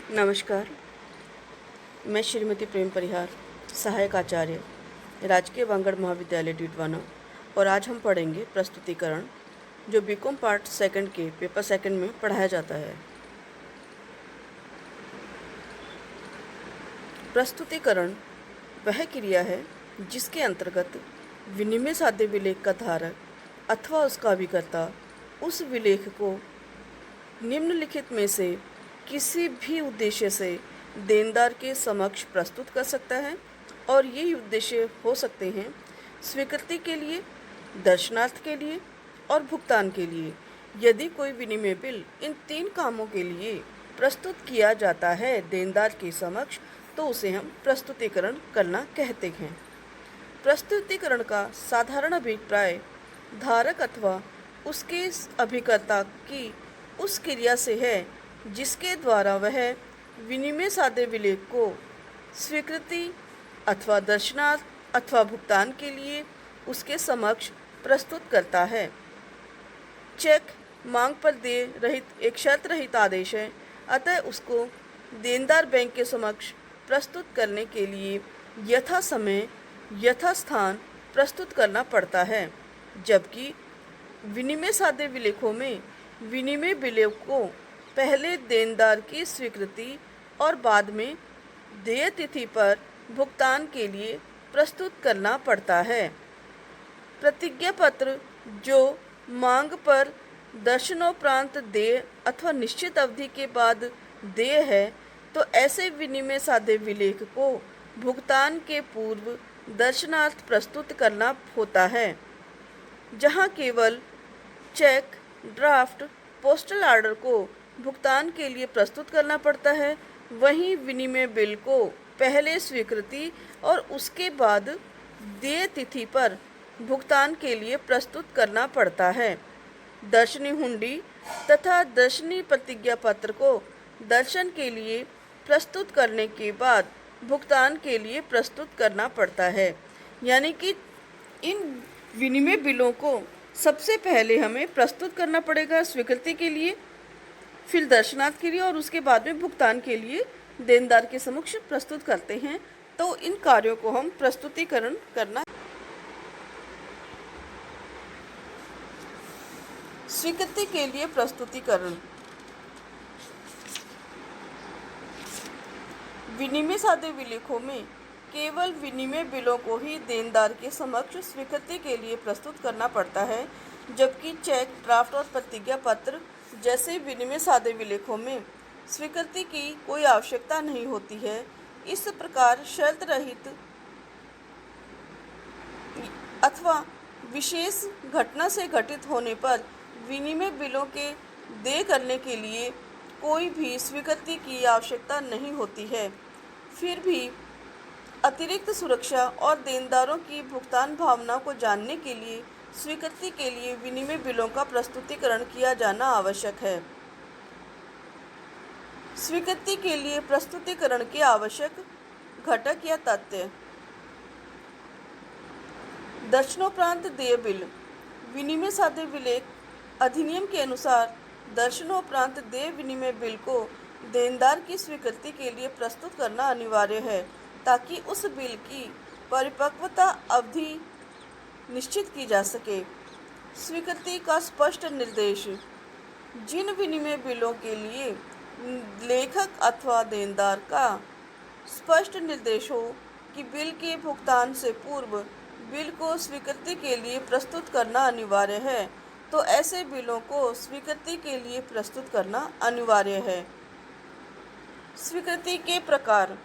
नमस्कार। मैं श्रीमती प्रेम परिहार, सहायक आचार्य, राजकीय वांगड़ महाविद्यालय डीडवाना, और आज हम पढ़ेंगे प्रस्तुतिकरण, जो बीकॉम पार्ट सेकंड के पेपर सेकंड में पढ़ाया जाता है। प्रस्तुतिकरण वह क्रिया है जिसके अंतर्गत विनिमय साध्य विलेख का धारक अथवा उसका अभिकर्ता उस विलेख को निम्नलिखित में से किसी भी उद्देश्य से देनदार के समक्ष प्रस्तुत कर सकता है, और ये उद्देश्य हो सकते हैं स्वीकृति के लिए, दर्शनार्थ के लिए और भुगतान के लिए। यदि कोई विनिमय बिल इन तीन कामों के लिए प्रस्तुत किया जाता है देनदार के समक्ष, तो उसे हम प्रस्तुतिकरण करना कहते हैं। प्रस्तुतिकरण का साधारण अभिप्राय धारक अथवा उसके अभिकर्ता की उस क्रिया से है जिसके द्वारा वह विनिमय साध्य विलेख को स्वीकृति अथवा दर्शनार्थ अथवा भुगतान के लिए उसके समक्ष प्रस्तुत करता है। चेक मांग पर देय रहित एक शर्त रहित आदेश है, अतः उसको देनदार बैंक के समक्ष प्रस्तुत करने के लिए यथा समय यथा स्थान प्रस्तुत करना पड़ता है, जबकि विनिमय साध्य विलेखों में विनिमय बिलों को पहले देनदार की स्वीकृति और बाद में देय तिथि पर भुगतान के लिए प्रस्तुत करना पड़ता है। प्रतिज्ञा पत्र जो मांग पर दर्शनोपरांत देय अथवा निश्चित अवधि के बाद देय है, तो ऐसे विनिमय साध्य विलेख को भुगतान के पूर्व दर्शनार्थ प्रस्तुत करना होता है। जहां केवल चेक, ड्राफ्ट, पोस्टल ऑर्डर को भुगतान के लिए प्रस्तुत करना पड़ता है, वहीं विनिमय बिल को पहले स्वीकृति और उसके बाद देय तिथि पर भुगतान के लिए प्रस्तुत करना पड़ता है। दर्शनी हुंडी तथा दर्शनी प्रतिज्ञा पत्र को दर्शन के लिए प्रस्तुत करने के बाद भुगतान के लिए प्रस्तुत करना पड़ता है। यानी कि इन विनिमय बिलों को सबसे पहले हमें प्रस्तुत करना पड़ेगा स्वीकृति के लिए, फिर दर्शनार्थ के लिए, और उसके बाद में भुगतान के लिए देनदार के समक्ष प्रस्तुत करते हैं। तो इन कार्यों को हम प्रस्तुतिकरण करना। स्वीकृति के लिए प्रस्तुतिकरण। विनिमय साध्य विलेखों में केवल विनिमय बिलों को ही देनदार के समक्ष स्वीकृति के लिए प्रस्तुत करना पड़ता है, जबकि चेक, ड्राफ्ट और प्रतिज्ञा पत्र जैसे विनिमय साध्य विलेखों में स्वीकृति की कोई आवश्यकता नहीं होती है। इस प्रकार शर्त रहित अथवा विशेष घटना से घटित होने पर विनिमय बिलों के देय करने के लिए कोई भी स्वीकृति की आवश्यकता नहीं होती है। फिर भी अतिरिक्त सुरक्षा और देनदारों की भुगतान भावना को जानने के लिए स्वीकृति के लिए विनिमय बिलों का प्रस्तुतिकरण किया जाना आवश्यक है। स्वीकृति के लिए प्रस्तुतिकरण के आवश्यक घटक या तथ्य। दर्शनोपरांत देय बिल। विनिमय साध्य विलेख अधिनियम के अनुसार दर्शनोपरांत देय विनिमय बिल को देनदार की स्वीकृति के लिए प्रस्तुत करना अनिवार्य है, ताकि उस बिल की परिपक्वता अवधि निश्चित की जा सके। स्वीकृति का स्पष्ट निर्देश। जिन विनिमय बिलों के लिए लेखक अथवा देनदार का स्पष्ट निर्देश हो कि बिल के भुगतान से पूर्व बिल को स्वीकृति के लिए प्रस्तुत करना अनिवार्य है, तो ऐसे बिलों को स्वीकृति के लिए प्रस्तुत करना अनिवार्य है। स्वीकृति के प्रकार।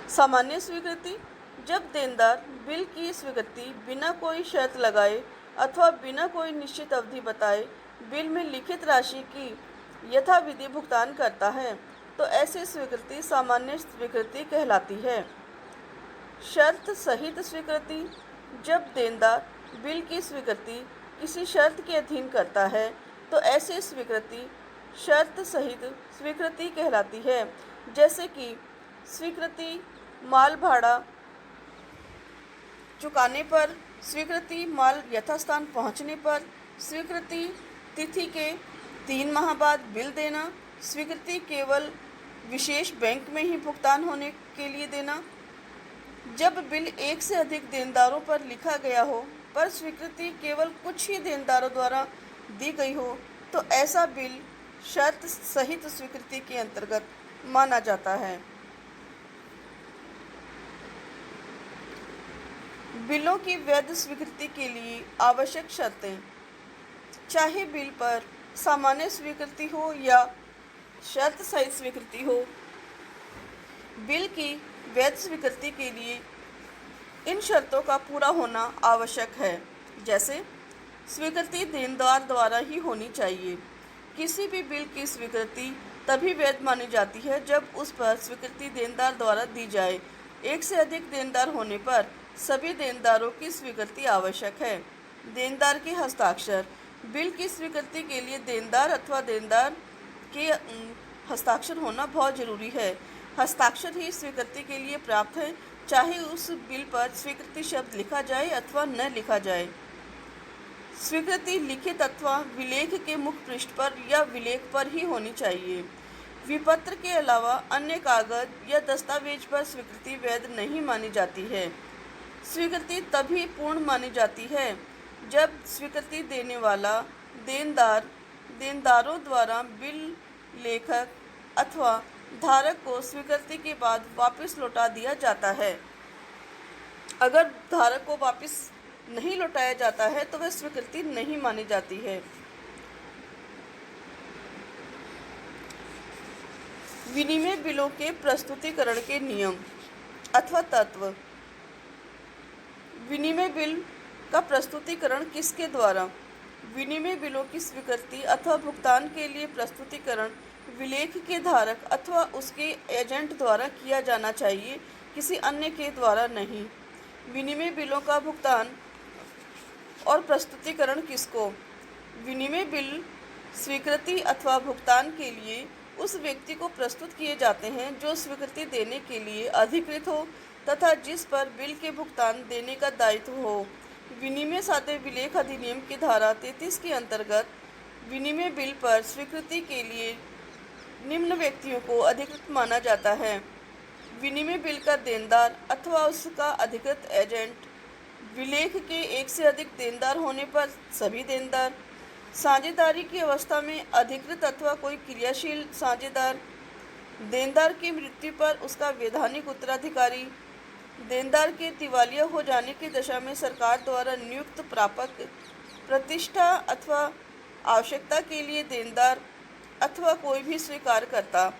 सामान्य स्वीकृति। जब देनदार बिल की स्वीकृति बिना कोई शर्त लगाए अथवा बिना कोई निश्चित अवधि बताए बिल में लिखित राशि की यथाविधि भुगतान करता है, तो ऐसी स्वीकृति सामान्य स्वीकृति कहलाती है। शर्त सहित स्वीकृति। जब देनदार बिल की स्वीकृति किसी शर्त के अधीन करता है, तो ऐसी स्वीकृति शर्त सहित स्वीकृति कहलाती है, जैसे कि स्वीकृति माल भाड़ा चुकाने पर, स्वीकृति माल यथास्थान पहुंचने पर, स्वीकृति तिथि के 3 माह बाद बिल देना। स्वीकृति केवल विशेष बैंक में ही भुगतान होने के लिए देना। जब बिल एक से अधिक देनदारों पर लिखा गया हो पर स्वीकृति केवल कुछ ही देनदारों द्वारा दी गई हो तो ऐसा बिल शर्त सहित स्वीकृति के अंतर्गत माना जाता है। बिलों की वैध स्वीकृति के लिए आवश्यक शर्तें। चाहे बिल पर सामान्य स्वीकृति हो या शर्त सहित स्वीकृति हो, बिल की वैध स्वीकृति के लिए इन शर्तों का पूरा होना आवश्यक है। जैसे स्वीकृति देनदार द्वारा ही होनी चाहिए। किसी भी बिल की स्वीकृति तभी वैध मानी जाती है जब उस पर स्वीकृति देनदार द्वारा दी जाए। एक से अधिक देनदार होने पर सभी देनदारों की स्वीकृति आवश्यक है। देनदार के हस्ताक्षर। बिल की स्वीकृति के लिए देनदार अथवा देनदार के हस्ताक्षर होना बहुत जरूरी है। हस्ताक्षर ही स्वीकृति के लिए प्राप्त है, चाहे उस बिल पर स्वीकृति शब्द लिखा जाए अथवा न लिखा जाए। स्वीकृति लिखित अथवा विलेख के मुख पृष्ठ पर या विलेख पर ही होनी चाहिए। विपत्र के अलावा अन्य कागज या दस्तावेज पर स्वीकृति वैध नहीं मानी जाती है। स्वीकृति तभी पूर्ण मानी जाती है जब स्वीकृति देने वाला देनदार देनदारों द्वारा बिल लेखक अथवा धारक को स्वीकृति के बाद वापस लौटा दिया जाता है। अगर धारक को वापस नहीं लौटाया जाता है तो वह स्वीकृति नहीं मानी जाती है। विनिमय बिलों के प्रस्तुतिकरण के नियम अथवा तत्व। विनिमय बिल का प्रस्तुतिकरण किसके द्वारा? विनिमय बिलों की स्वीकृति अथवा भुगतान के लिए प्रस्तुतिकरण विलेख के धारक अथवा उसके एजेंट द्वारा किया जाना चाहिए, किसी अन्य के द्वारा नहीं। विनिमय बिलों का भुगतान और प्रस्तुतिकरण किसको? विनिमय बिल स्वीकृति अथवा भुगतान के लिए उस व्यक्ति को प्रस्तुत किए जाते हैं जो स्वीकृति देने के लिए अधिकृत हो तथा जिस पर बिल के भुगतान देने का दायित्व हो। विनिमय साध्य विलेख अधिनियम की धारा 33 के अंतर्गत विनिमय बिल पर स्वीकृति के लिए निम्न व्यक्तियों को अधिकृत माना जाता है। विनिमय बिल का देनदार अथवा उसका अधिकृत एजेंट, विलेख के एक से अधिक देनदार होने पर सभी देनदार, साझेदारी की अवस्था में अधिकृत अथवा कोई क्रियाशील साझेदार, देनदार की मृत्यु पर उसका वैधानिक उत्तराधिकारी, देनदार के दिवालिया हो जाने की दशा में सरकार द्वारा नियुक्त प्रापक, प्रतिष्ठा अथवा आवश्यकता के लिए देनदार अथवा कोई भी स्वीकारकर्ता।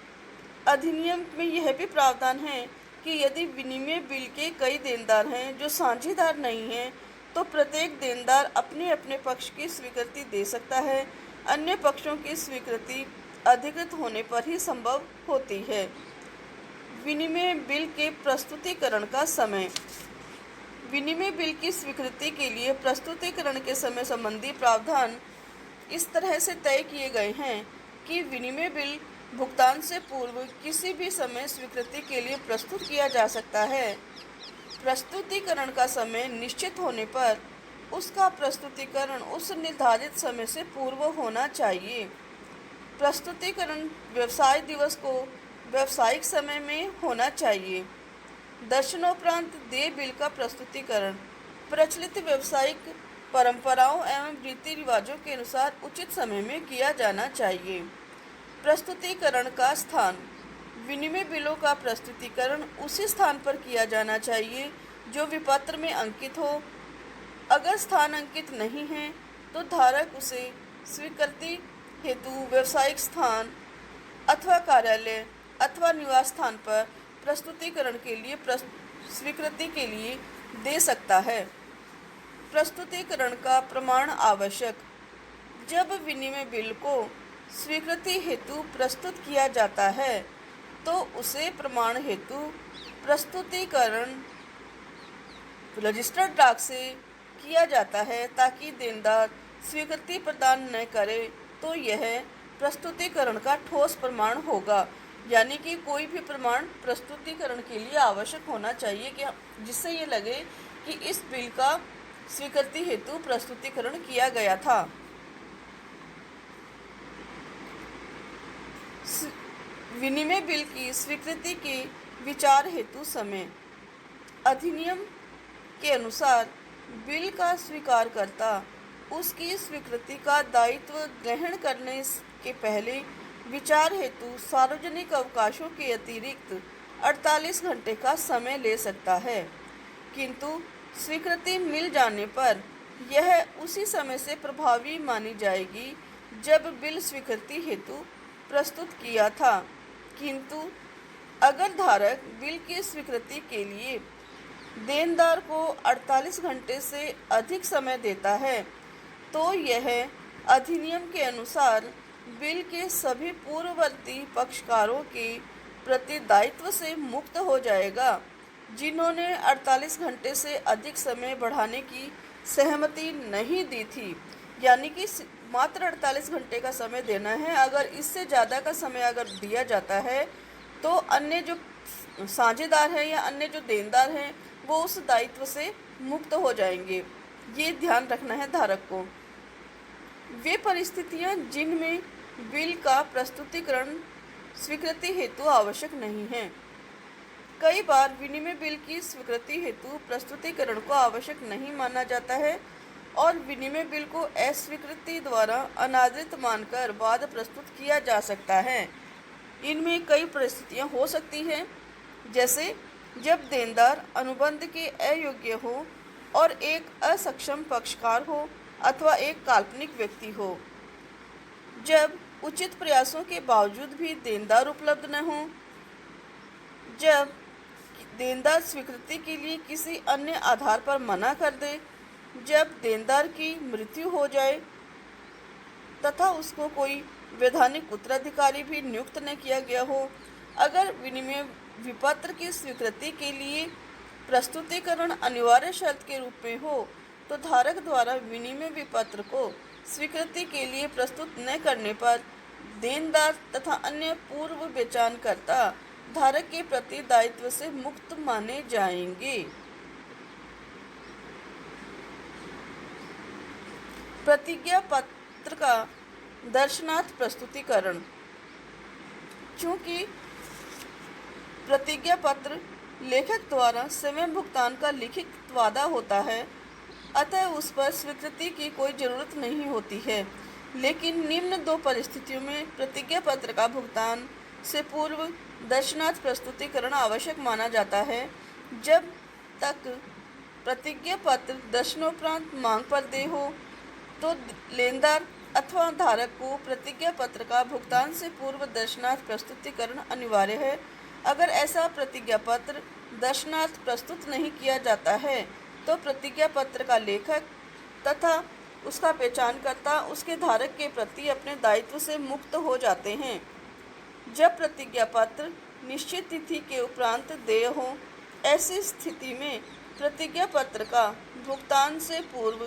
अधिनियम में यह भी प्रावधान है कि यदि विनिमय बिल के कई देनदार हैं जो साझेदार नहीं हैं तो प्रत्येक देनदार अपने अपने पक्ष की स्वीकृति दे सकता है। अन्य पक्षों की स्वीकृति अधिकृत होने पर ही संभव होती है। विनिमय बिल के प्रस्तुतिकरण का समय। विनिमय बिल की स्वीकृति के लिए प्रस्तुतिकरण के समय संबंधी प्रावधान इस तरह से तय किए गए हैं कि विनिमय बिल भुगतान से पूर्व किसी भी समय स्वीकृति के लिए प्रस्तुत किया जा सकता है। प्रस्तुतिकरण का समय निश्चित होने पर उसका प्रस्तुतिकरण उस निर्धारित समय से पूर्व होना चाहिए। प्रस्तुतिकरण व्यवसाय दिवस को व्यावसायिक समय में होना चाहिए। दर्शनोपरांत देय बिल का प्रस्तुतिकरण प्रचलित व्यावसायिक परंपराओं एवं रीति रिवाजों के अनुसार उचित समय में किया जाना चाहिए। प्रस्तुतिकरण का स्थान। विनिमय बिलों का प्रस्तुतिकरण उसी स्थान पर किया जाना चाहिए जो विपत्र में अंकित हो। अगर स्थान अंकित नहीं है तो धारक उसे स्वीकृति हेतु व्यावसायिक स्थान अथवा कार्यालय अथवा निवास स्थान पर प्रस्तुतिकरण के लिए स्वीकृति के लिए दे सकता है। प्रस्तुतिकरण का प्रमाण आवश्यक। जब विनिमय बिल को स्वीकृति हेतु प्रस्तुत किया जाता है तो उसे प्रमाण हेतु प्रस्तुतिकरण रजिस्टर्ड डाक से किया जाता है ताकि देनदार स्वीकृति प्रदान न करे तो यह प्रस्तुतिकरण का ठोस प्रमाण होगा। यानी कि कोई भी प्रमाण प्रस्तुतिकरण के लिए आवश्यक होना चाहिए कि जिससे ये लगे कि इस बिल का स्वीकृति हेतु प्रस्तुतिकरण किया गया था। विनिमय बिल की स्वीकृति के विचार हेतु समय। अधिनियम के अनुसार बिल का स्वीकारकर्ता उसकी स्वीकृति का दायित्व ग्रहण करने के पहले विचार हेतु सार्वजनिक अवकाशों के अतिरिक्त 48 घंटे का समय ले सकता है, किंतु स्वीकृति मिल जाने पर यह उसी समय से प्रभावी मानी जाएगी जब बिल स्वीकृति हेतु प्रस्तुत किया था। किंतु अगर धारक बिल की स्वीकृति के लिए देनदार को 48 घंटे से अधिक समय देता है तो यह अधिनियम के अनुसार बिल के सभी पूर्ववर्ती पक्षकारों के प्रति दायित्व से मुक्त हो जाएगा जिन्होंने 48 घंटे से अधिक समय बढ़ाने की सहमति नहीं दी थी। यानी कि मात्र 48 घंटे का समय देना है। अगर इससे ज़्यादा का समय अगर दिया जाता है तो अन्य जो साझेदार हैं या अन्य जो देनदार हैं वो उस दायित्व से मुक्त हो जाएंगे। ये ध्यान रखना है धारक को। वे परिस्थितियां जिनमें बिल का प्रस्तुतिकरण स्वीकृति हेतु आवश्यक नहीं है। कई बार विनिमय बिल की स्वीकृति हेतु प्रस्तुतिकरण को आवश्यक नहीं माना जाता है और विनिमय बिल को अस्वीकृति द्वारा अनादृत मानकर बाद प्रस्तुत किया जा सकता है। इनमें कई परिस्थितियां हो सकती हैं, जैसे जब देनदार अनुबंध के अयोग्य हो और एक असक्षम पक्षकार हो अथवा एक काल्पनिक व्यक्ति हो, जब उचित प्रयासों के बावजूद भी देनदार उपलब्ध न हो, जब देनदार स्वीकृति के लिए किसी अन्य आधार पर मना कर दे, जब देनदार की मृत्यु हो जाए तथा उसको कोई वैधानिक उत्तराधिकारी भी नियुक्त न किया गया हो, अगर विनिमय विपत्र की स्वीकृति के लिए प्रस्तुतिकरण अनिवार्य शर्त के रूप में हो तो धारक द्वारा विनिमय विपत्र को स्वीकृति के लिए प्रस्तुत न करने पर देनदार तथा अन्य पूर्व बेचानकर्ता धारक के प्रति दायित्व से मुक्त माने जाएंगे। प्रतिज्ञा पत्र का दर्शनार्थ प्रस्तुतिकरण। चूँकि प्रतिज्ञा पत्र लेखक द्वारा समय भुगतान का लिखित वादा होता है, अतः उस पर स्वीकृति की कोई जरूरत नहीं होती है। लेकिन निम्न दो परिस्थितियों में प्रतिज्ञा पत्र का भुगतान से पूर्व दर्शनार्थ प्रस्तुतिकरण आवश्यक माना जाता है। जब तक प्रतिज्ञा पत्र दर्शनोपरांत मांग पर देय हो तो लेनदार अथवा धारक को प्रतिज्ञा पत्र का भुगतान से पूर्व दर्शनार्थ प्रस्तुतिकरण अनिवार्य है। अगर ऐसा प्रतिज्ञा पत्र दर्शनार्थ प्रस्तुत नहीं किया जाता है तो प्रतिज्ञा पत्र का लेखक तथा उसका पहचानकर्ता उसके धारक के प्रति अपने दायित्व से मुक्त हो जाते हैं। जब प्रतिज्ञा पत्र निश्चित तिथि के उपरांत देय हो, ऐसी स्थिति में प्रतिज्ञा पत्र का भुगतान से पूर्व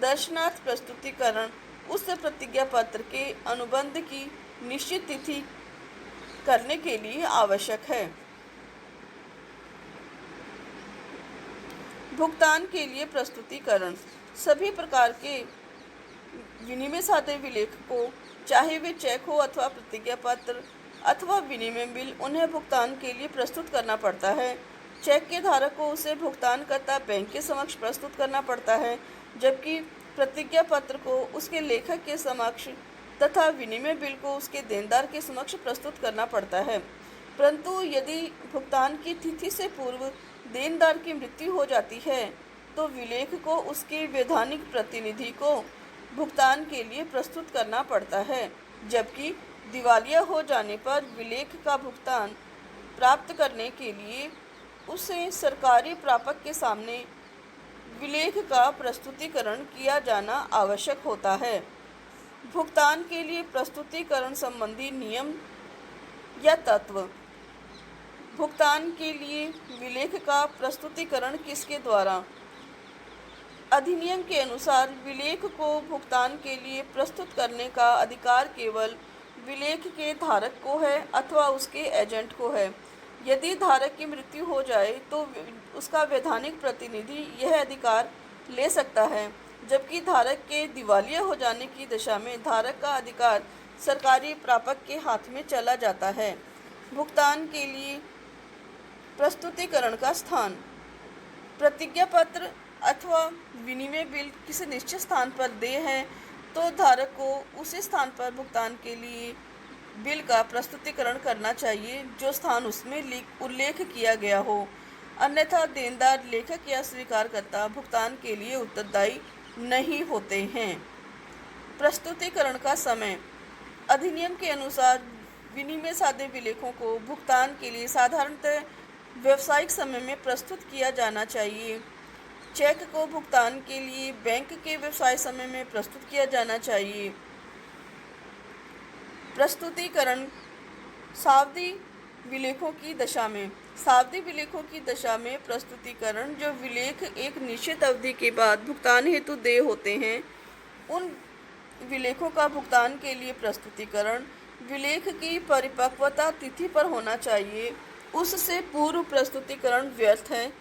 दर्शनार्थ प्रस्तुतिकरण उस प्रतिज्ञा पत्र के अनुबंध की निश्चित तिथि करने के लिए आवश्यक है। भुगतान के लिए प्रस्तुतिकरण। सभी प्रकार के विनिमय साध्य विलेख को, चाहे वे चेक हो अथवा प्रतिज्ञा पत्र अथवा विनिमय बिल, उन्हें भुगतान के लिए प्रस्तुत करना पड़ता है। चेक के धारक को उसे भुगतानकर्ता बैंक के समक्ष प्रस्तुत करना पड़ता है, जबकि प्रतिज्ञा पत्र को उसके लेखक के समक्ष तथा विनिमय बिल को उसके देनदार के समक्ष प्रस्तुत करना पड़ता है। परंतु यदि भुगतान की तिथि से पूर्व देनदार की मृत्यु हो जाती है तो विलेख को उसके वैधानिक प्रतिनिधि को भुगतान के लिए प्रस्तुत करना पड़ता है, जबकि दिवालिया हो जाने पर विलेख का भुगतान प्राप्त करने के लिए उसे सरकारी प्रापक के सामने विलेख का प्रस्तुतिकरण किया जाना आवश्यक होता है। भुगतान के लिए प्रस्तुतिकरण संबंधी नियम या तत्व। भुगतान के लिए विलेख का प्रस्तुतिकरण किसके द्वारा? अधिनियम के अनुसार विलेख को भुगतान के लिए प्रस्तुत करने का अधिकार केवल विलेख के धारक को है अथवा उसके एजेंट को है। यदि धारक की मृत्यु हो जाए तो उसका वैधानिक प्रतिनिधि यह अधिकार ले सकता है, जबकि धारक के दिवालिया हो जाने की दशा में धारक का अधिकार सरकारी प्रापक के हाथ में चला जाता है। भुगतान के लिए प्रस्तुतिकरण का स्थान। प्रतिज्ञा पत्र अथवा विनिमय बिल किसी निश्चित स्थान पर देय है तो धारक को उसी स्थान पर भुगतान के लिए बिल का प्रस्तुतिकरण करना चाहिए जो स्थान उसमें उल्लेख किया गया हो, अन्यथा देनदार, लेखक या स्वीकारकर्ता भुगतान के लिए उत्तरदायी नहीं होते हैं। प्रस्तुतिकरण का समय। अधिनियम के अनुसार विनिमय साध्य विलेखों को भुगतान के लिए साधारणतः व्यावसायिक समय में प्रस्तुत किया जाना चाहिए। चेक को भुगतान के लिए बैंक के व्यवसाय समय में प्रस्तुत किया जाना चाहिए। प्रस्तुतिकरण सावधि विलेखों की दशा में। सावधि विलेखों की दशा में प्रस्तुतिकरण जो विलेख एक निश्चित अवधि के बाद भुगतान हेतु देय होते हैं, उन विलेखों का भुगतान के लिए प्रस्तुतिकरण विलेख की परिपक्वता तिथि पर होना चाहिए। उससे पूर्व प्रस्तुतिकरण व्यर्थ है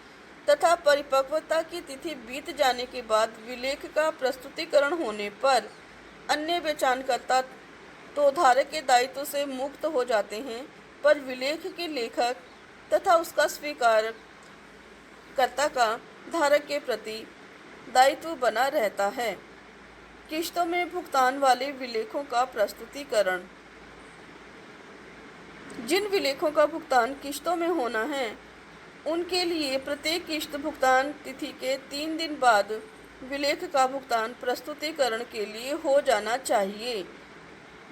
तथा परिपक्वता की तिथि बीत जाने के बाद विलेख का प्रस्तुतिकरण होने पर अन्य बेचानकर्ता तो धारक के दायित्व से मुक्त हो जाते हैं, पर विलेख के लेखक तथा उसका स्वीकारकर्ता का धारक के प्रति दायित्व बना रहता है। किश्तों में भुगतान वाले विलेखों का प्रस्तुतिकरण। जिन विलेखों का भुगतान किश्तों में होना है, उनके लिए प्रत्येक किश्त भुगतान तिथि के 3 दिन बाद विलेख का भुगतान प्रस्तुतिकरण के लिए हो जाना चाहिए।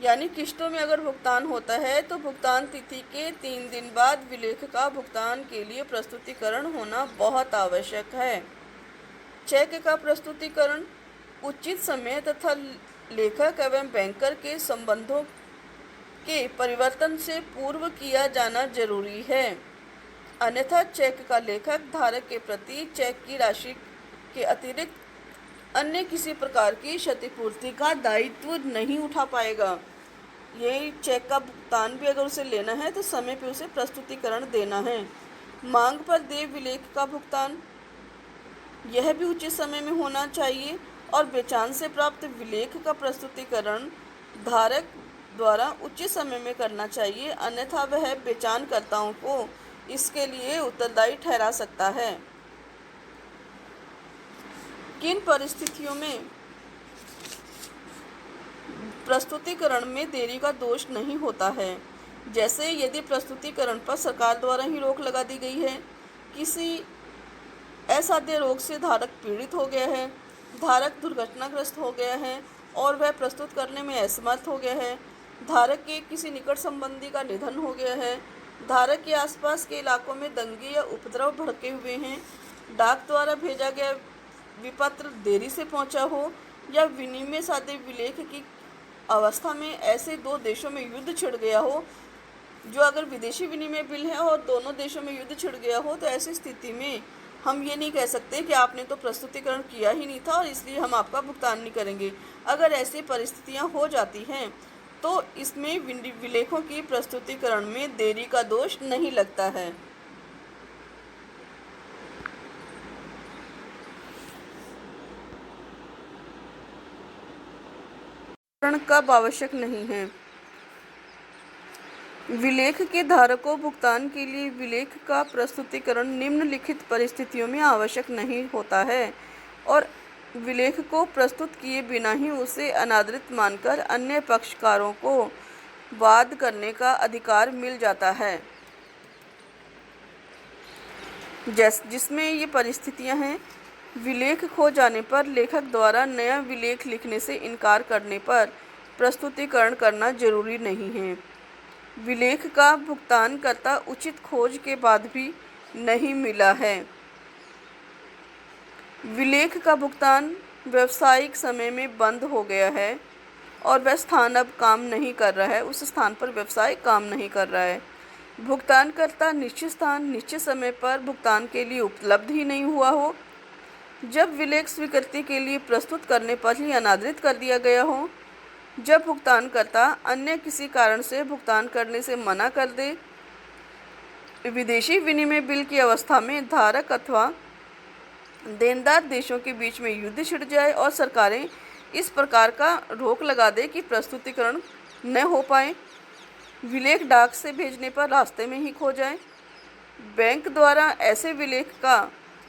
यानी किश्तों में अगर भुगतान होता है तो भुगतान तिथि के 3 दिन बाद विलेख का भुगतान के लिए प्रस्तुतिकरण होना बहुत आवश्यक है। चेक का प्रस्तुतिकरण उचित समय तथा लेखक एवं बैंकर के संबंधों के परिवर्तन से पूर्व किया जाना जरूरी है, अन्यथा चेक का लेखक धारक के प्रति चेक की राशि के अतिरिक्त अन्य किसी प्रकार की क्षतिपूर्ति का दायित्व नहीं उठा पाएगा। यही चेक का भुगतान भी अगर उसे लेना है तो समय पे उसे प्रस्तुतिकरण देना है। मांग पर देय विलेख का भुगतान, यह भी उचित समय में होना चाहिए और बेचान से प्राप्त विलेख का प्रस्तुतिकरण धारक द्वारा उचित समय में करना चाहिए, अन्यथा वह बेचानकर्ताओं को इसके लिए उत्तरदायी ठहरा सकता है। किन परिस्थितियों में प्रस्तुतिकरण में देरी का दोष नहीं होता है? जैसे यदि प्रस्तुतिकरण पर सरकार द्वारा ही रोक लगा दी गई है, किसी असाध्य रोग से धारक पीड़ित हो गया है, धारक दुर्घटनाग्रस्त हो गया है और वह प्रस्तुत करने में असमर्थ हो गया है, धारक के किसी निकट संबंधी का निधन हो गया है, धारक के आसपास के इलाकों में दंगे या उपद्रव भड़के हुए हैं, डाक द्वारा भेजा गया विपत्र देरी से पहुंचा हो या विनिमय साध्य विलेख की अवस्था में ऐसे 2 देशों में युद्ध छिड़ गया हो, जो अगर विदेशी विनिमय बिल है और दोनों देशों में युद्ध छिड़ गया हो, तो ऐसी स्थिति में हम ये नहीं कह सकते कि आपने तो प्रस्तुतिकरण किया ही नहीं था और इसलिए हम आपका भुगतान नहीं करेंगे। अगर ऐसी परिस्थितियां हो जाती हैं तो इसमें विलेखों की प्रस्तुतिकरण में देरी का दोष नहीं लगता है। कब आवश्यक नहीं है? विलेख के धारक को भुगतान के लिए विलेख का प्रस्तुतिकरण निम्नलिखित परिस्थितियों में आवश्यक नहीं होता है और विलेख को प्रस्तुत किए बिना ही उसे अनादृत मानकर अन्य पक्षकारों को वाद करने का अधिकार मिल जाता है। जिसमें ये परिस्थितियां हैं, विलेख खो जाने पर लेखक द्वारा नया विलेख लिखने से इनकार करने पर प्रस्तुतिकरण करना जरूरी नहीं है। विलेख का भुगतानकर्ता उचित खोज के बाद भी नहीं मिला है। विलेख का भुगतान व्यावसायिक समय में बंद हो गया है और वह स्थान अब काम नहीं कर रहा है, उस स्थान पर व्यवसाय काम नहीं कर रहा है। भुगतानकर्ता निश्चित स्थान निश्चित समय पर भुगतान के लिए उपलब्ध ही नहीं हुआ हो, जब विलेख स्वीकृति के लिए प्रस्तुत करने पर ही अनादृत कर दिया गया हो, जब भुगतानकर्ता अन्य किसी कारण से भुगतान करने से मना कर दे, विदेशी विनिमय बिल की अवस्था में धारक अथवा देनदार देशों के बीच में युद्ध छिड़ जाए और सरकारें इस प्रकार का रोक लगा दे कि प्रस्तुतिकरण न हो पाए, विलेख डाक से भेजने पर रास्ते में ही खो जाए, बैंक द्वारा ऐसे विलेख का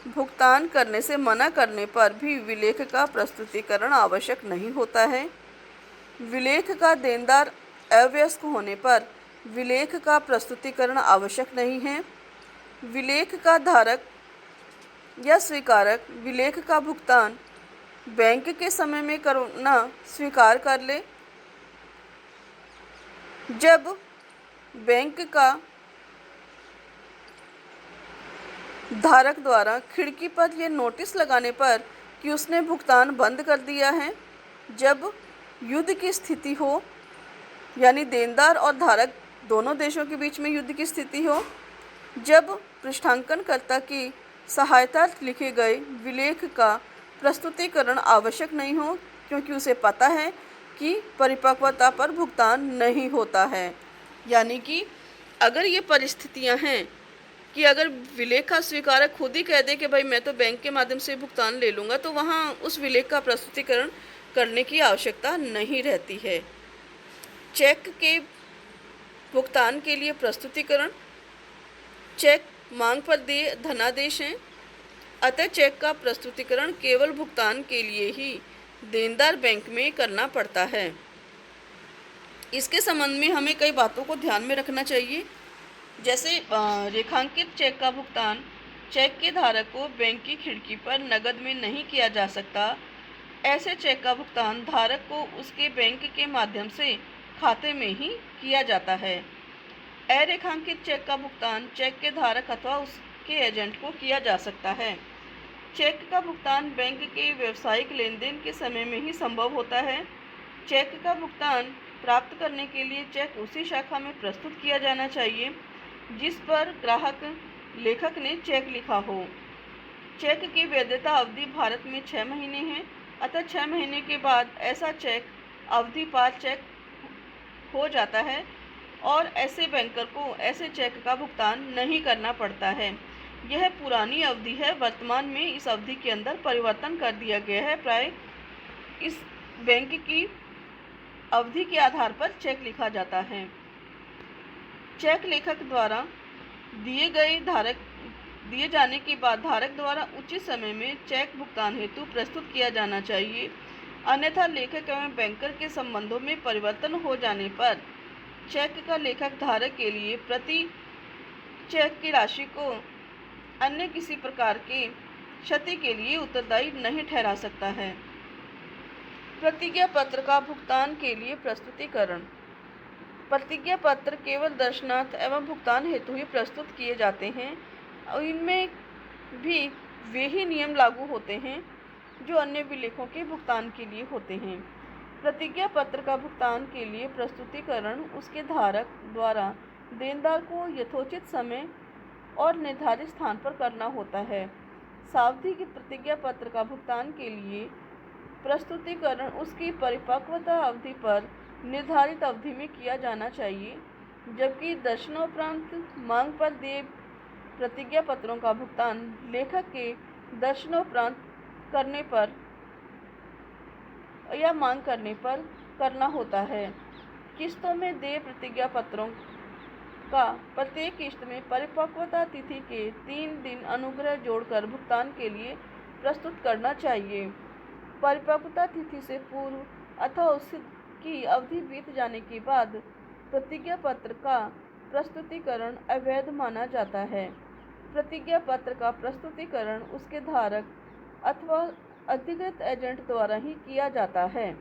भुगतान करने से मना करने पर भी विलेख का प्रस्तुतिकरण आवश्यक नहीं होता है, विलेख का देनदार अव्यस्क होने पर विलेख का प्रस्तुतिकरण आवश्यक नहीं है, विलेख का धारक या स्वीकारक विलेख का भुगतान बैंक के समय में करना स्वीकार कर ले। जब बैंक का धारक द्वारा खिड़की पर यह नोटिस लगाने पर कि उसने भुगतान बंद कर दिया है, जब युद्ध की स्थिति हो, यानी देनदार और धारक दोनों देशों के बीच में युद्ध की स्थिति हो, जब पृष्ठांकनकर्ता की सहायता लिखे गए विलेख का प्रस्तुतिकरण आवश्यक नहीं हो, क्योंकि उसे पता है कि परिपक्वता पर भुगतान नहीं होता है। यानी कि अगर ये परिस्थितियां हैं कि अगर विलेख का स्वीकारक खुद ही कह दे कि भाई मैं तो बैंक के माध्यम से भुगतान ले लूँगा, तो वहाँ उस विलेख का प्रस्तुतिकरण करने की आवश्यकता नहीं रहती है। चेक के भुगतान के लिए प्रस्तुतिकरण, चेक मांग पर देय धनादेश हैं, अतः चेक का प्रस्तुतिकरण केवल भुगतान के लिए ही देनदार बैंक में करना पड़ता है। इसके संबंध में हमें कई बातों को ध्यान में रखना चाहिए, जैसे रेखांकित चेक का भुगतान चेक के धारक को बैंक की खिड़की पर नकद में नहीं किया जा सकता। ऐसे चेक का भुगतान धारक को उसके बैंक के माध्यम से खाते में ही किया जाता है। अरेखांकित चेक का भुगतान चेक के धारक अथवा उसके एजेंट को किया जा सकता है। चेक का भुगतान बैंक के व्यावसायिक लेन देन के समय में ही संभव होता है। चेक का भुगतान प्राप्त करने के लिए चेक उसी शाखा में प्रस्तुत किया जाना चाहिए जिस पर ग्राहक लेखक ने चेक लिखा हो। चेक की वैधता अवधि भारत में 6 महीने है, अतः 6 महीने के बाद ऐसा चेक अवधि पार चेक हो जाता है और ऐसे बैंकर को ऐसे चेक का भुगतान नहीं करना पड़ता है। यह पुरानी अवधि है, वर्तमान में इस अवधि के अंदर परिवर्तन कर दिया गया है। प्राय इस बैंक की अवधि के आधार पर चेक लिखा जाता है। चेक लेखक द्वारा दिए जाने के बाद धारक द्वारा उचित समय में चेक भुगतान हेतु प्रस्तुत किया जाना चाहिए, अन्यथा लेखक एवं बैंकर के संबंधों में परिवर्तन हो जाने पर चेक का लेखक धारक के लिए प्रति चेक की राशि को अन्य किसी प्रकार के क्षति के लिए उत्तरदायी नहीं ठहरा सकता है। प्रतिज्ञा पत्र का भुगतान के लिए प्रस्तुतिकरण। प्रतिज्ञा पत्र केवल दर्शनार्थ एवं भुगतान हेतु ही प्रस्तुत किए जाते हैं और इनमें भी वे ही नियम लागू होते हैं जो अन्य विलेखों के भुगतान के लिए होते हैं। प्रतिज्ञा पत्र का भुगतान के लिए प्रस्तुतिकरण उसके धारक द्वारा देनदार को यथोचित समय और निर्धारित स्थान पर करना होता है। सावधि की प्रतिज्ञा पत्र का भुगतान के लिए प्रस्तुतिकरण उसकी परिपक्वता अवधि पर निर्धारित अवधि में किया जाना चाहिए, जबकि दर्शनोपरांत मांग पर देय प्रतिज्ञा पत्रों का भुगतान लेखक के दर्शनोपरांत करने पर या मांग करने पर करना होता है। किस्तों में देय प्रतिज्ञा पत्रों का प्रत्येक किस्त में परिपक्वता तिथि के 3 दिन अनुग्रह जोड़कर भुगतान के लिए प्रस्तुत करना चाहिए। परिपक्वता तिथि से पूर्व अथवा उसकी अवधि बीत जाने के बाद प्रतिज्ञा पत्र का प्रस्तुतिकरण अवैध माना जाता है। प्रतिज्ञा पत्र का प्रस्तुतिकरण उसके धारक अथवा अधिकृत एजेंट द्वारा ही किया जाता है।